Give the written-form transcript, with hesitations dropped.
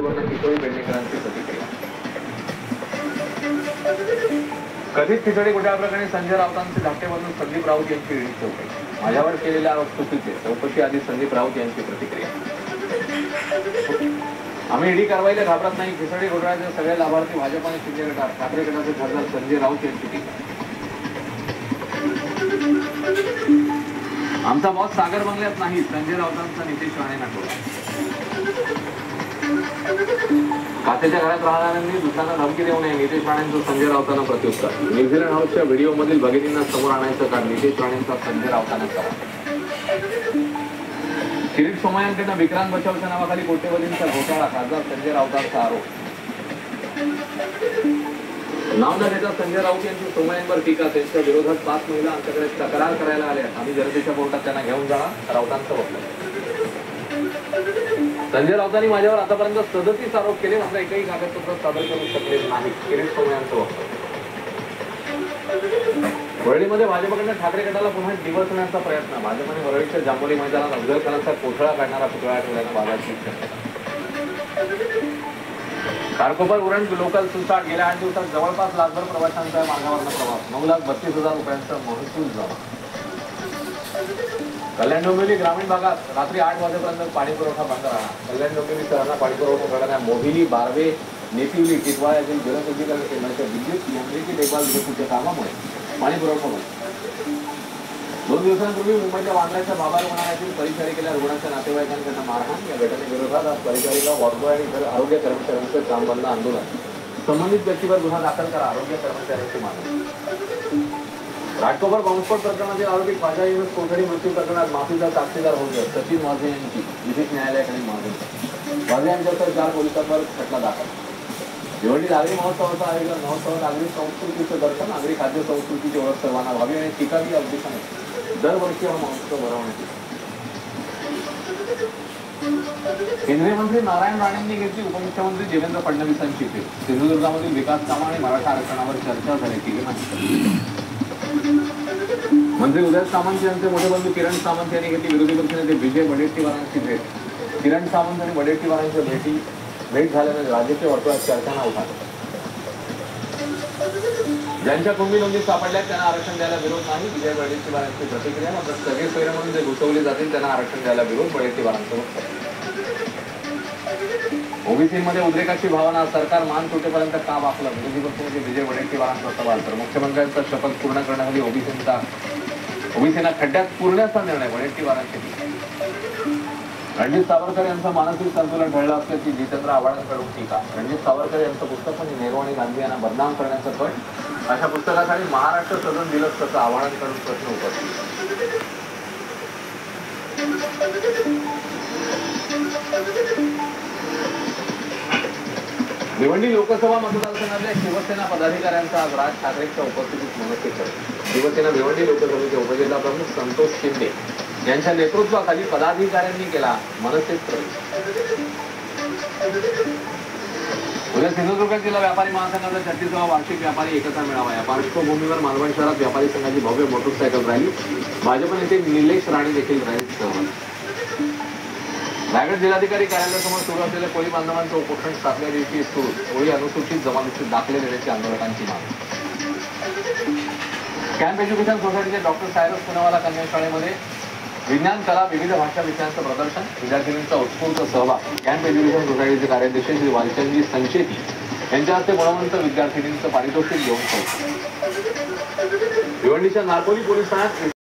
किशोरी पेडणेकरांची प्रतिक्रिया. कथित खिचडी घोटाळ्याप्रकरणी संजय राऊतांचे धाकटे बंधू संदीप राऊत यांची ईडी चौकशी. माझ्यावर केलेल्या आरोप चुकीचे, चौकशी आधी संदीप राऊत यांची प्रतिक्रिया. आम्ही ईडी कारवाईला घाबरत नाही. खिचडी घोटाळ्याचे सगळे लाभार्थी भाजप आणि शिंदे गटात. ठाकरे गटाचे खासदार संजय राऊत यांची टीका. आमचा बॉस सागर बंगल्यात नाही, संजय राऊतांचा नितेश राणेंना टोला. काचेच्या घरात राहणाऱ्यांनी दुसऱ्यांना धमकी देऊ नये, नितेश राणेंचं संजय राऊतांना प्रत्युत्तर. न्यूझीलंड हाऊसच्या व्हिडिओमधील भगिनींना समोर आणायचं कारण नितेश राणेंचा संजय राऊतांना करा. किरीट सोमय्यांकडनं विक्रांत बचावच्या नावाखाली कोट्यवधींचा घोटाळा, खासदार संजय राऊतांचा आरोप. नाव न घेता संजय राऊत यांची सोमय्यांवर टीका. त्यांच्या विरोधात 5 महिला आमच्याकडे तक्रार करायला आल्या. आम्ही जनतेच्या कोर्टात त्यांना घेऊन जाणार, राऊतांचं वक्तव्य. संजय राऊतांनी माझ्यावर आतापर्यंत 37 आरोप केले, मात्र एकही कागदपत्र सादर करू शकले नाही, किरीट सोमय्यांचं वक्तव्य. वरळीमध्ये भाजपकडनं ठाकरे गटाला पुन्हा डिवचण्याचा प्रयत्न. भाजपने वरळीच्या जांभोली मैदानात अफजल खानाचा कोथळा काढणारा पुतळा ठेवल्यानं वादाची शक्यता. खारकोपर उरण लोकल सुसाट. गेल्या 8 दिवसात जवळपास लाखभर प्रवाशांचा मार्गावरचा प्रवास. 9,32,000 रुपयांचा महसूल जमा. कल्याण डोंबिवली ग्रामीण भागात रात्री 8 वाजेपर्यंत पाणी पुरवठा बंद राहणार. कल्याण डोंबिवली शहरांना पाणी पुरवठा करणाऱ्या मोहिली, बारवे, नेतिवली, टिटवाळा येथील जलशुद्धीकरण केंद्राच्या विद्युत यांत्रिकी देखभाल दुरुस्तीच्या कामामुळे पाणी पुरवठा बंद. 2 दिवसांपूर्वी मुंबईच्या वांद्र्याच्या बाबा रुग्णालयातील परिचारिकेला रुग्णाच्या नातेवाईकांकडून मारहाण. या घटनेविरोधात आज परिचारिका, वॉर्डबॉय आणि इतर आरोग्य कर्मचाऱ्यांचं काम बंद आंदोलन. संबंधित व्यक्तीवर गुन्हा दाखल करा, आरोग्य कर्मचाऱ्यांची मागणी. राजकोपर बॉम्बस्फोट प्रकरणातील आरोपी ख्वाजा युनूस कोठडी मृत्यू प्रकरणात माफीचा साक्षीदार होते सचिन वाझे यांची विधिक न्यायालयाकडे मागणी. वाझे यांच्यासह 4 पोलिसांवर खटला दाखल. भिवंडी नागरी महोत्सवाचं आयोजन. महोत्सव नागरी संस्कृतीचं दर्शन, नागरी खाद्य संस्कृतीची ओळख सर्वांना व्हावी आणि टिकावी या उद्देशाने दरवर्षी हा महोत्सव भरवण्यात येतो. केंद्रीय मंत्री नारायण राणेंनी घेतली उपमुख्यमंत्री देवेंद्र फडणवीसांची भेट. सिंधुदुर्गामधील विकास कामं आणि मराठा आरक्षणावर चर्चा झाल्याची माहिती. मंत्री उदय सामंत यांचे मोठे बंधू किरण सामंत यांनी घेतली विरोधी पक्षनेते विजय वडेट्टीवारांची भेट. किरण सामंत आणि वडेट्टीवारांच्या भेट झाल्याने राजकीय वर्तुळात चर्चांना उठाला. ज्यांच्या कुंभी नोंदीत सापडल्यात त्यांना आरक्षण द्यायला विरोध नाही, विजय वडेट्टीवारांची प्रतिक्रिया. मात्र सगळे सोयरे म्हणून जे घुसवले जातील त्यांना आरक्षण द्यायला विरोध, वडेट्टीवारांचं वक्तव्य. ओबीसीमध्ये उद्रेकाची भावना. सरकार मान तुटेपर्यंत का वाकलं, विरोधी पक्षनेते विजय वडेट्टीवारांचा सवाल. तर मुख्यमंत्र्यांचा शपथ पूर्ण करण्यासाठी ओबीसीना खड्ड्यात पुरण्याचा निर्णय, वडेट्टीवारांची. रणजित सावरकर यांचं मानसिक संतुलन ढळलं असल्याची जितेंद्र आव्हाडांकडून टीका. रणजित सावरकर यांचं पुस्तक म्हणजे नेहरू आणि गांधी यांना बदनाम करण्याचं कट. अशा पुस्तकासाठी महाराष्ट्र सदन दिलं असल्याचं आव्हाडांकडून प्रश्न उपस्थित. भिवंडी लोकसभा मतदारसंघातल्या शिवसेना पदाधिकाऱ्यांचा आज राज ठाकरेंच्या उपस्थितीत मनसेकडे. शिवसेना भिवंडी लोकसभेचे उपजिल्हा प्रमुख संतोष शिंदे यांच्या नेतृत्वाखाली पदाधिकाऱ्यांनी केला मनसेत प्रवेश. उद्या सिंधुदुर्ग जिल्हा व्यापारी महासंघाचा 36वा वार्षिक व्यापारी एकता मेळावा. या पार्श्वभूमीवर मालवण शहरात व्यापारी संघाची भव्य मोटरसायकल रॅली. भाजप नेते निलेश राणे देखील रॅलीत सहभागी. रायगड जिल्हाधिकारी कार्यालयासमोर सुरू असलेल्या कोळी बांधवांचं उपोषण 7व्या दिवशी सुरू. कोळी अनुसूचित जमातीचे दाखले देण्याची आंदोलकांची मागणी. कॅम्प एज्युकेशन सोसायटीचे डॉक्टर सायरस पुनावाला कन्या शाळेमध्ये विज्ञान, कला, विविध भाषा विषयांचं प्रदर्शन. विद्यार्थिनींचा उत्स्फूर्त सहभाग. कॅम्प एज्युकेशन सोसायटीचे कार्याध्यक्ष श्री वालचंदजी संचेती यांच्या हस्ते गुणवंत विद्यार्थिनींचं पारितोषिक देऊन भिवंडीच्या नारपोली पोलीस ठाण्यात